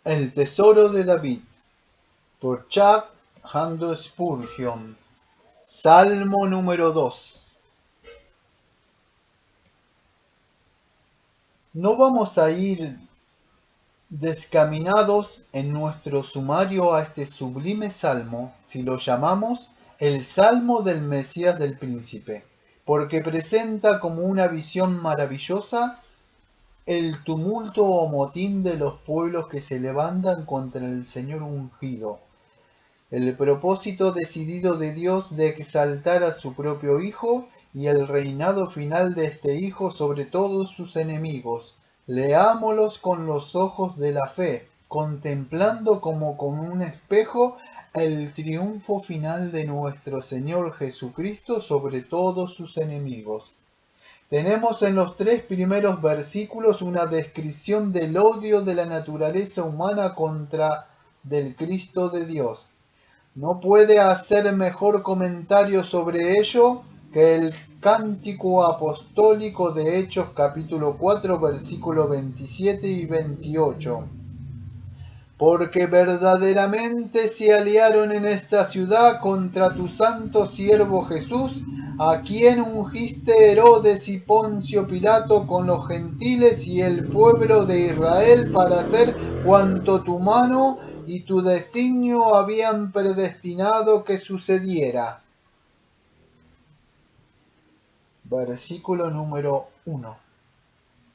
El tesoro de David, por Charles Haddon Spurgeon. Salmo número 2. No vamos a ir descaminados en nuestro sumario a este sublime salmo si lo llamamos el Salmo del Mesías del Príncipe, porque presenta como una visión maravillosa el tumulto o motín de los pueblos que se levantan contra el Señor ungido, el propósito decidido de Dios de exaltar a su propio Hijo y el reinado final de este Hijo sobre todos sus enemigos. Leámoslos con los ojos de la fe, contemplando como con un espejo el triunfo final de nuestro Señor Jesucristo sobre todos sus enemigos. Tenemos en los 3 primeros versículos una descripción del odio de la naturaleza humana contra del Cristo de Dios. No puede hacer mejor comentario sobre ello que el cántico apostólico de Hechos capítulo 4 versículos 27 y 28. Porque verdaderamente se aliaron en esta ciudad contra tu santo siervo Jesús, a quien ungiste Herodes y Poncio Pilato con los gentiles y el pueblo de Israel para hacer cuanto tu mano y tu designio habían predestinado que sucediera. Versículo número 1.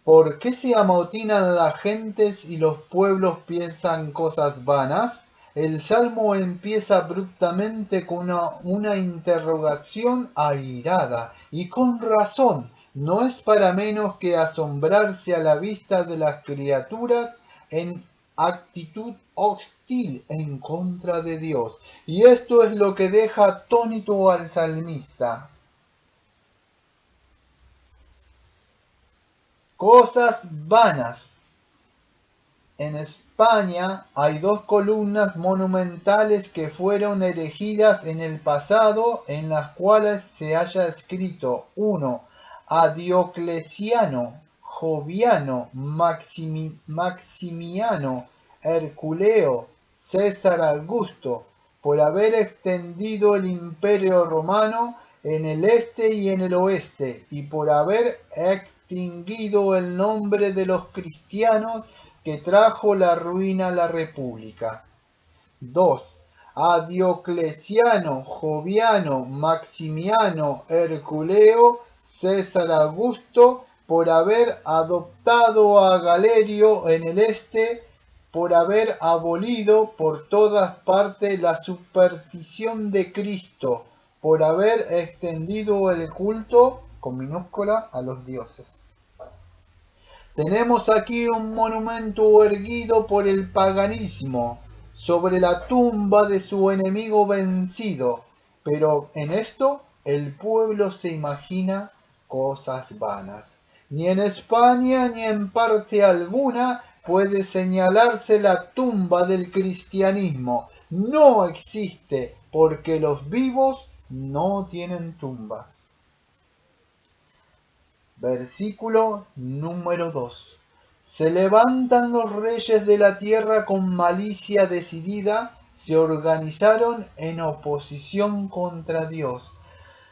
¿Por qué se amotinan las gentes y los pueblos piensan cosas vanas? El salmo empieza abruptamente con una interrogación airada, y con razón. No es para menos que asombrarse a la vista de las criaturas en actitud hostil en contra de Dios. Y esto es lo que deja atónito al salmista. Cosas vanas. En España hay 2 columnas monumentales que fueron erigidas en el pasado, en las cuales se haya escrito 1. A Diocleciano, Joviano, Maximiano, Herculeo, César Augusto, por haber extendido el imperio romano en el este y en el oeste, y por haber extinguido el nombre de los cristianos que trajo la ruina a la república. 2. A Diocleciano, Joviano, Maximiano, Herculeo, César Augusto, por haber adoptado a Galerio en el este, por haber abolido por todas partes la superstición de Cristo, por haber extendido el culto, con minúscula, a los dioses. Tenemos aquí un monumento erguido por el paganismo sobre la tumba de su enemigo vencido, pero en esto el pueblo se imagina cosas vanas. Ni en España ni en parte alguna puede señalarse la tumba del cristianismo. No existe, porque los vivos no tienen tumbas. Versículo número 2. Se levantan los reyes de la tierra con malicia decidida, se organizaron en oposición contra Dios.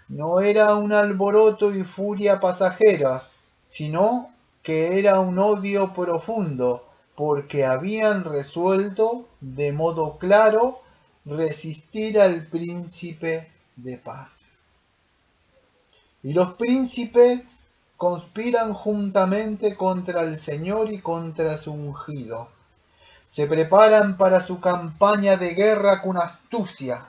No era un alboroto y furia pasajeras, sino que era un odio profundo, porque habían resuelto de modo claro resistir al príncipe de paz. Y los príncipes conspiran juntamente contra el Señor y contra su ungido. Se preparan para su campaña de guerra con astucia,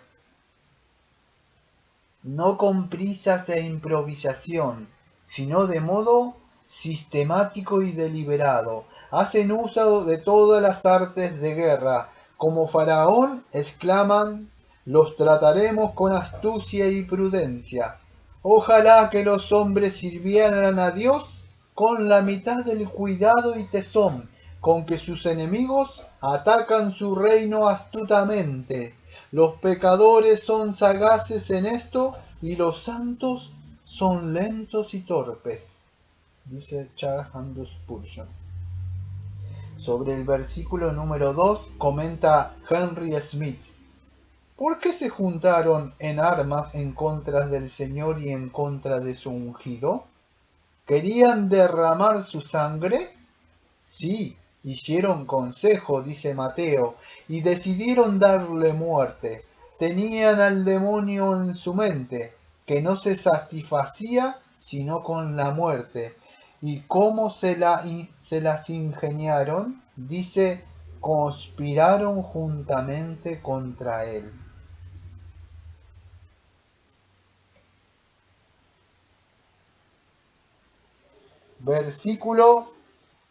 no con prisas e improvisación, sino de modo sistemático y deliberado. Hacen uso de todas las artes de guerra. Como Faraón, exclaman, los trataremos con astucia y prudencia. Ojalá que los hombres sirvieran a Dios con la mitad del cuidado y tesón con que sus enemigos atacan su reino astutamente. Los pecadores son sagaces en esto y los santos son lentos y torpes, dice Charles Haddon Spurgeon. Sobre el versículo número 2 comenta Henry Smith: ¿por qué se juntaron en armas en contra del Señor y en contra de su ungido? ¿Querían derramar su sangre? Sí, hicieron consejo, dice Mateo, y decidieron darle muerte. Tenían al demonio en su mente, que no se satisfacía sino con la muerte. ¿Y cómo se las ingeniaron? Dice, conspiraron juntamente contra él. Versículo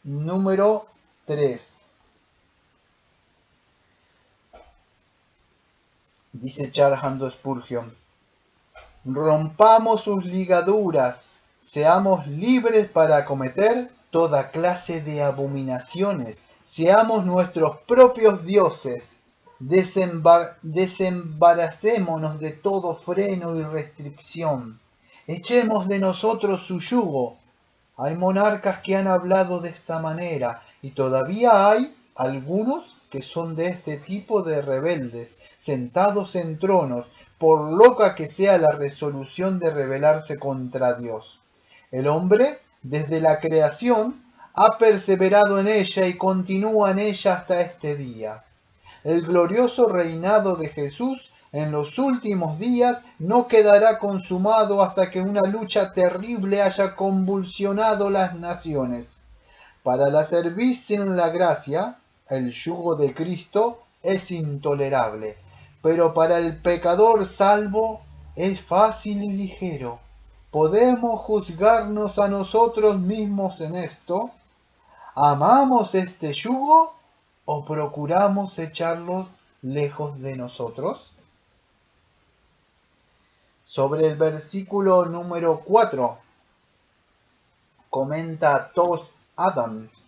número 3. Dice Charles Haddon Spurgeon: rompamos sus ligaduras, seamos libres para cometer toda clase de abominaciones, seamos nuestros propios dioses, desembaracémonos de todo freno y restricción, echemos de nosotros su yugo. Hay monarcas que han hablado de esta manera y todavía hay algunos que son de este tipo de rebeldes, sentados en tronos, por loca que sea la resolución de rebelarse contra Dios. El hombre, desde la creación, ha perseverado en ella y continúa en ella hasta este día. El glorioso reinado de Jesús en los últimos días no quedará consumado hasta que una lucha terrible haya convulsionado las naciones. Para la cerviz sin la gracia, el yugo de Cristo es intolerable, pero para el pecador salvo es fácil y ligero. ¿Podemos juzgarnos a nosotros mismos en esto? ¿Amamos este yugo o procuramos echarlo lejos de nosotros? Sobre el versículo número 4 comenta Todd Adams: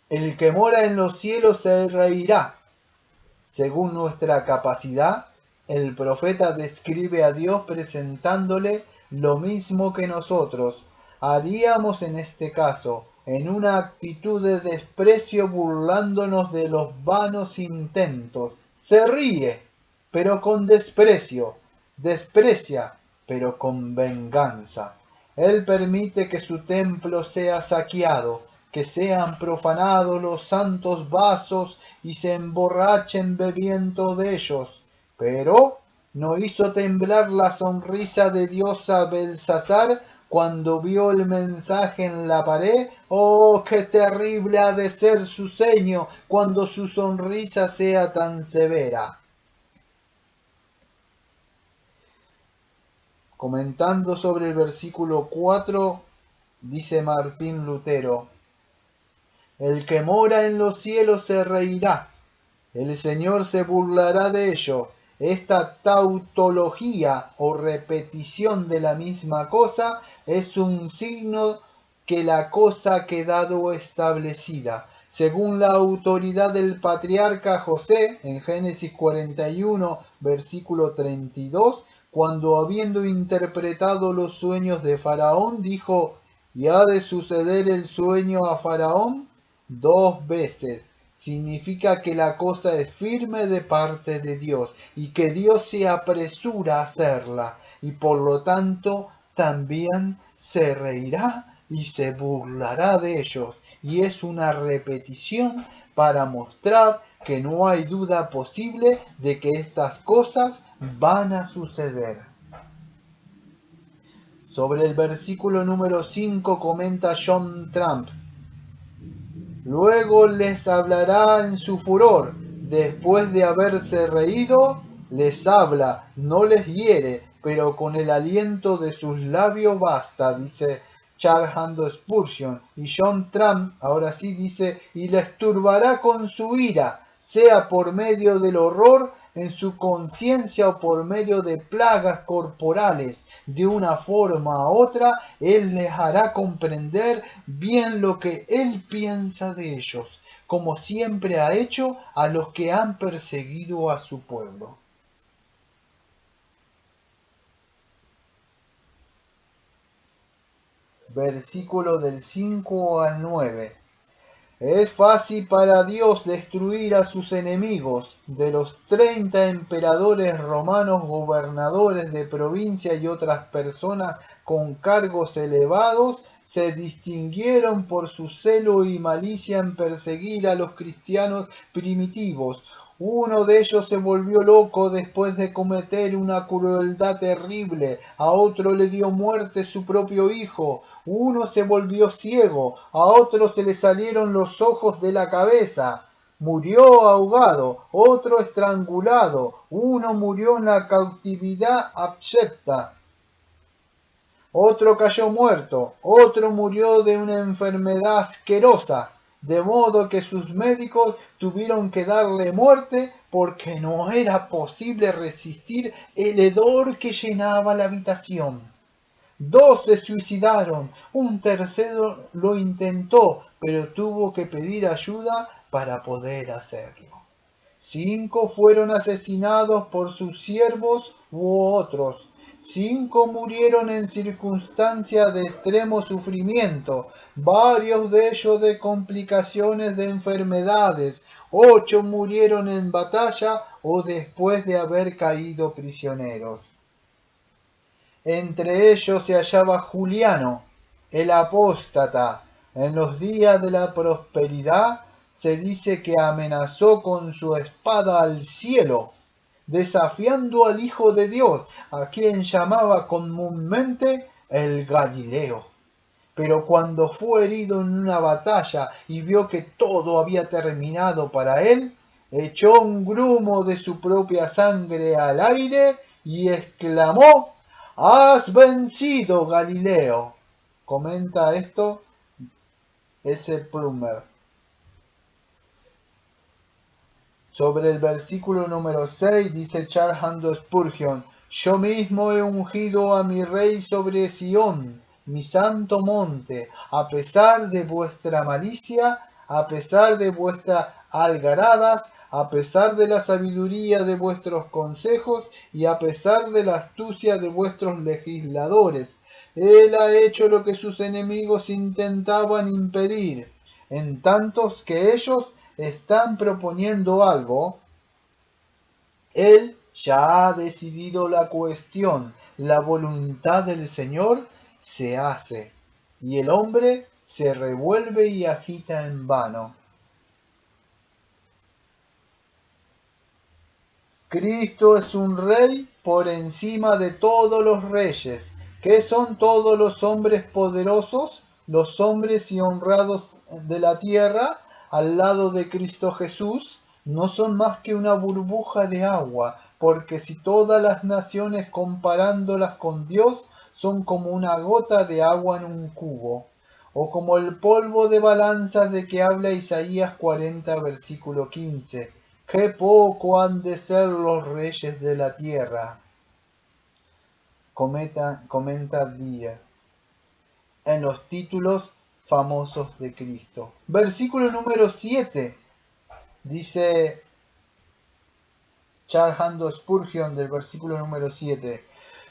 el que mora en los cielos se reirá. Según nuestra capacidad, el profeta describe a Dios presentándole lo mismo que nosotros haríamos en este caso, en una actitud de desprecio, burlándonos de los vanos intentos. Se ríe, pero con desprecio; desprecia, pero con venganza. Él permite que su templo sea saqueado, que sean profanados los santos vasos y se emborrachen bebiendo de ellos, pero no hizo temblar la sonrisa de Dios a Belsasar cuando vio el mensaje en la pared. ¡Oh, qué terrible ha de ser su ceño cuando su sonrisa sea tan severa! Comentando sobre el versículo 4, dice Martín Lutero: el que mora en los cielos se reirá, el Señor se burlará de ello. Esta tautología o repetición de la misma cosa es un signo que la cosa ha quedado establecida. Según la autoridad del patriarca José, en Génesis 41, versículo 32, cuando habiendo interpretado los sueños de Faraón, dijo: ¿y ha de suceder el sueño a Faraón 2 veces? Significa que la cosa es firme de parte de Dios y que Dios se apresura a hacerla, y por lo tanto también se reirá y se burlará de ellos. Y es una repetición para mostrar que no hay duda posible de que estas cosas van a suceder. Sobre el versículo número 5 comenta John Trump: luego les hablará en su furor, después de haberse reído, les habla, no les hiere, pero con el aliento de sus labios basta, dice Charles Haddon Spurgeon. Y John Trump ahora sí dice: y les turbará con su ira, sea por medio del horror en su conciencia o por medio de plagas corporales. De una forma a otra, Él les hará comprender bien lo que Él piensa de ellos, como siempre ha hecho a los que han perseguido a su pueblo. Versículo del 5 al 9. Es fácil para Dios destruir a sus enemigos. De los 30 emperadores romanos, gobernadores de provincia y otras personas con cargos elevados, se distinguieron por su celo y malicia en perseguir a los cristianos primitivos. Uno de ellos se volvió loco después de cometer una crueldad terrible. A otro le dio muerte su propio hijo. Uno se volvió ciego. A otro se le salieron los ojos de la cabeza. Murió ahogado. Otro estrangulado. Uno murió en la cautividad abyecta. Otro cayó muerto, otro murió de una enfermedad asquerosa, de modo que sus médicos tuvieron que darle muerte porque no era posible resistir el hedor que llenaba la habitación. Dos se suicidaron, un tercero lo intentó, pero tuvo que pedir ayuda para poder hacerlo. 5 fueron asesinados por sus siervos u otros. 5 murieron en circunstancias de extremo sufrimiento, varios de ellos de complicaciones de enfermedades. 8 murieron en batalla o después de haber caído prisioneros. Entre ellos se hallaba Juliano, el apóstata. En los días de la prosperidad se dice que amenazó con su espada al cielo, desafiando al Hijo de Dios, a quien llamaba comúnmente el Galileo. Pero cuando fue herido en una batalla y vio que todo había terminado para él, echó un grumo de su propia sangre al aire y exclamó: «¡Has vencido, Galileo!». Comenta esto S. Plummer. Sobre el versículo número 6 dice Charles Haddon Spurgeon: «Yo mismo he ungido a mi rey sobre Sión, mi santo monte, a pesar de vuestra malicia, a pesar de vuestras algaradas, a pesar de la sabiduría de vuestros consejos y a pesar de la astucia de vuestros legisladores. Él ha hecho lo que sus enemigos intentaban impedir, en tantos que ellos están proponiendo algo. Él ya ha decidido la cuestión. La voluntad del Señor se hace, y el hombre se revuelve y agita en vano». Cristo es un rey por encima de todos los reyes. ¿Qué son todos los hombres poderosos? Los hombres y honrados de la tierra, al lado de Cristo Jesús, no son más que una burbuja de agua, porque si todas las naciones comparándolas con Dios son como una gota de agua en un cubo, o como el polvo de balanzas de que habla Isaías 40, versículo 15. ¡Qué poco han de ser los reyes de la tierra!, comenta Díaz en los títulos famosos de Cristo. Versículo número 7, dice Charles Haddon Spurgeon del versículo número 7: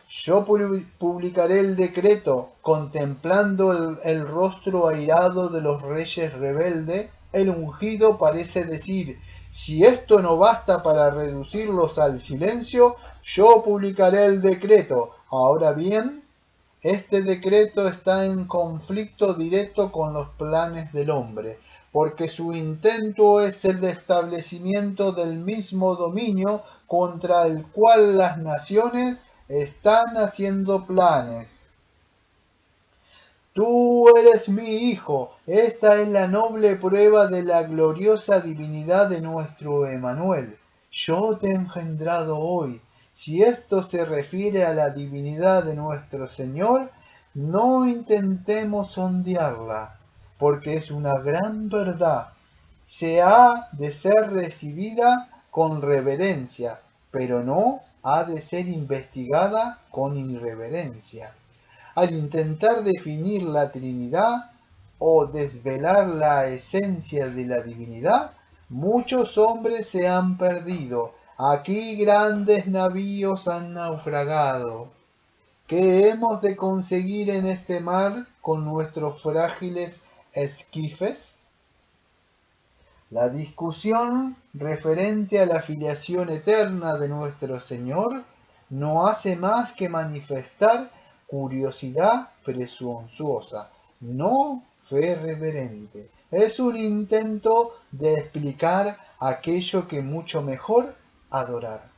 «Yo publicaré el decreto, contemplando el rostro airado de los reyes rebeldes. El ungido parece decir: si esto no basta para reducirlos al silencio, yo publicaré el decreto. Ahora bien, este decreto está en conflicto directo con los planes del hombre, porque su intento es el de establecimiento del mismo dominio contra el cual las naciones están haciendo planes. Tú eres mi hijo. Esta es la noble prueba de la gloriosa divinidad de nuestro Emmanuel. Yo te he engendrado hoy. Si esto se refiere a la divinidad de nuestro Señor, no intentemos sondearla, porque es una gran verdad. Se ha de ser recibida con reverencia, pero no ha de ser investigada con irreverencia. Al intentar definir la Trinidad o desvelar la esencia de la divinidad, muchos hombres se han perdido. Aquí grandes navíos han naufragado. ¿Qué hemos de conseguir en este mar con nuestros frágiles esquifes? La discusión referente a la filiación eterna de nuestro Señor no hace más que manifestar curiosidad presuntuosa, no fe reverente. Es un intento de explicar aquello que mucho mejor adorar.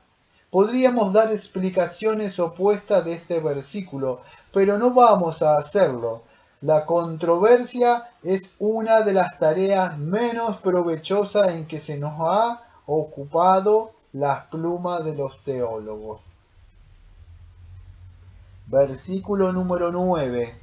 Podríamos dar explicaciones opuestas de este versículo, pero no vamos a hacerlo. La controversia es una de las tareas menos provechosas en que se nos ha ocupado las plumas de los teólogos. Versículo número 9.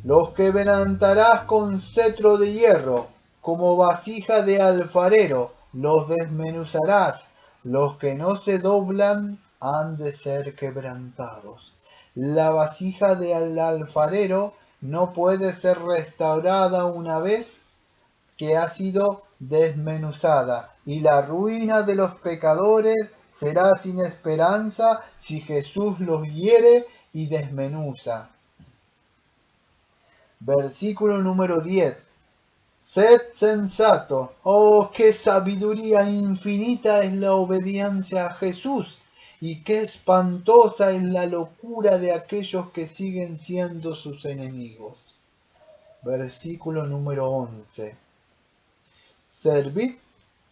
Los que levantarás con cetro de hierro, como vasija de alfarero, los desmenuzarás. Los que no se doblan han de ser quebrantados. La vasija del alfarero no puede ser restaurada una vez que ha sido desmenuzada, y la ruina de los pecadores será sin esperanza si Jesús los hiere y desmenuza. Versículo número 10. Sed sensato. Oh, qué sabiduría infinita es la obediencia a Jesús, y qué espantosa es la locura de aquellos que siguen siendo sus enemigos. Versículo número 11. Servid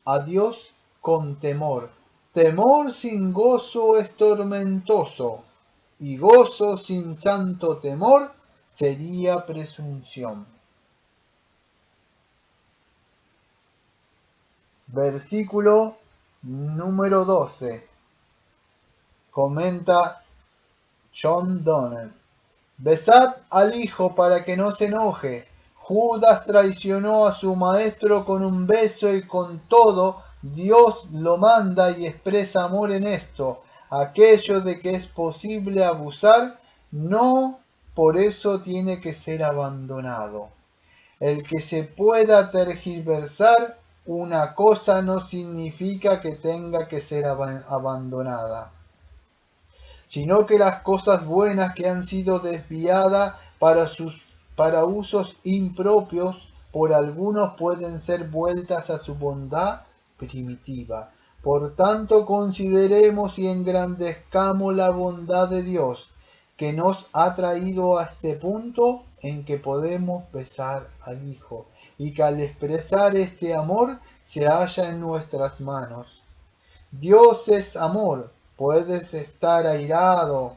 a Dios con temor. Temor sin gozo es tormentoso, y gozo sin santo temor sería presunción. Versículo número 12. Comenta John Donner. Besad al Hijo para que no se enoje. Judas traicionó a su maestro con un beso y con todo Dios lo manda y expresa amor en esto. Aquello de que es posible abusar, no por eso tiene que ser abandonado. El que se pueda tergiversar una cosa no significa que tenga que ser abandonada, sino que las cosas buenas que han sido desviadas para usos impropios por algunos pueden ser vueltas a su bondad primitiva. Por tanto, consideremos y engrandezcamos la bondad de Dios, que nos ha traído a este punto en que podemos besar al Hijo, y que al expresar este amor se halla en nuestras manos. Dios es amor. Puede estar airado,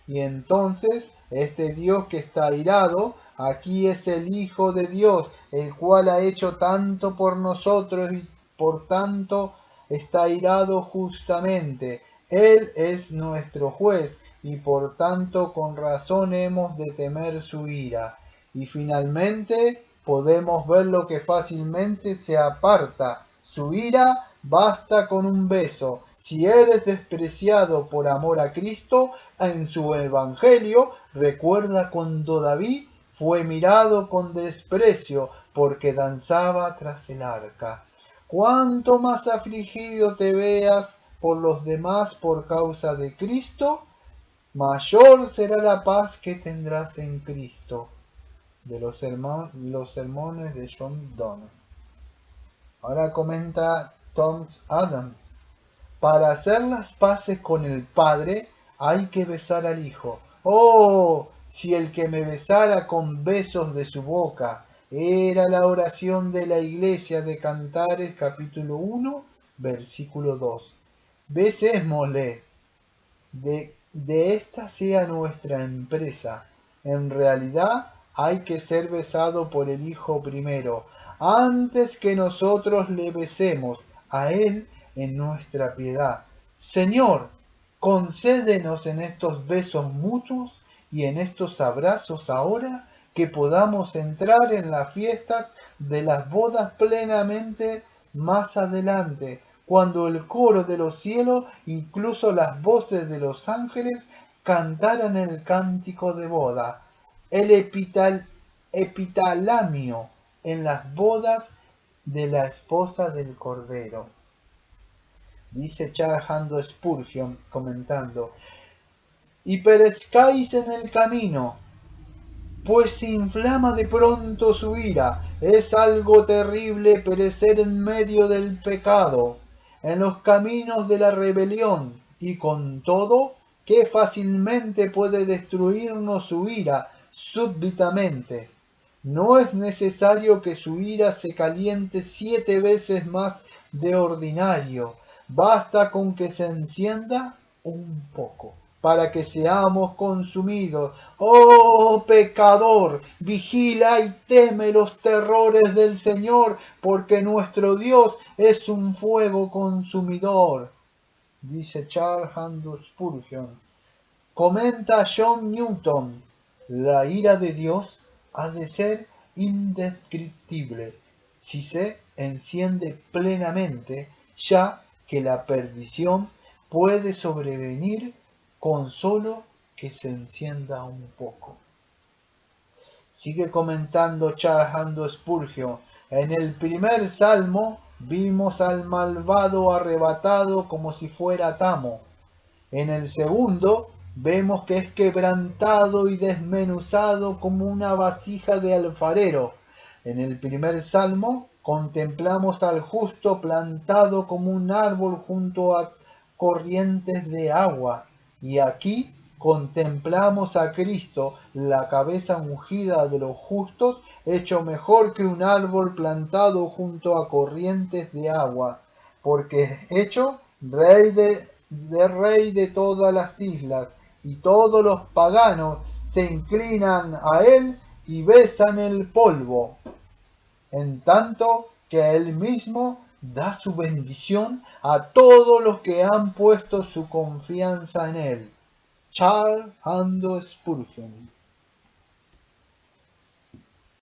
y entonces este Dios que está airado, aquí es el Hijo de Dios, el cual ha hecho tanto por nosotros y por tanto está airado justamente. Él es nuestro juez y por tanto con razón hemos de temer su ira. Y finalmente podemos ver lo que fácilmente se aparta. Su ira basta con un beso. Si eres despreciado por amor a Cristo, en su Evangelio, recuerda cuando David fue mirado con desprecio porque danzaba tras el arca. Cuanto más afligido te veas por los demás por causa de Cristo, mayor será la paz que tendrás en Cristo. De los sermones de John Donner. Ahora comenta Thomas Adam. Para hacer las paces con el Padre hay que besar al Hijo. ¡Oh! Si el que me besara con besos de su boca era la oración de la iglesia de Cantares capítulo 1, versículo 2. Besémosle. De esta sea nuestra empresa. En realidad hay que ser besado por el Hijo primero, antes que nosotros le besemos a Él en nuestra piedad. Señor, concédenos en estos besos mutuos y en estos abrazos ahora que podamos entrar en las fiestas de las bodas plenamente más adelante, cuando el coro de los cielos, incluso las voces de los ángeles, cantaran el cántico de boda, el epitalamio en las bodas de la esposa del Cordero. Dice Charles Haddon Spurgeon comentando: y perezcáis en el camino, pues se inflama de pronto su ira, Es algo terrible perecer en medio del pecado, en los caminos de la rebelión, y con todo, qué fácilmente puede destruirnos su ira súbitamente. No es necesario que su ira se caliente 7 veces más de ordinario. Basta con que se encienda un poco para que seamos consumidos. Oh pecador, vigila y teme los terrores del Señor, porque nuestro Dios es un fuego consumidor. Dice Charles Haddon Spurgeon. Comenta John Newton, la ira de Dios ha de ser indescriptible si se enciende plenamente, ya que la perdición puede sobrevenir con solo que se encienda un poco. Sigue comentando Charles Haddon Spurgeon, en el primer salmo vimos al malvado arrebatado como si fuera tamo. En el segundo, vemos que es quebrantado y desmenuzado como una vasija de alfarero. En el primer salmo, contemplamos al justo plantado como un árbol junto a corrientes de agua. Y aquí contemplamos a Cristo, la cabeza ungida de los justos, hecho mejor que un árbol plantado junto a corrientes de agua, porque es hecho rey de todas las islas, y todos los paganos se inclinan a él y besan el polvo, en tanto que él mismo da su bendición a todos los que han puesto su confianza en él. Charles Haddon Spurgeon.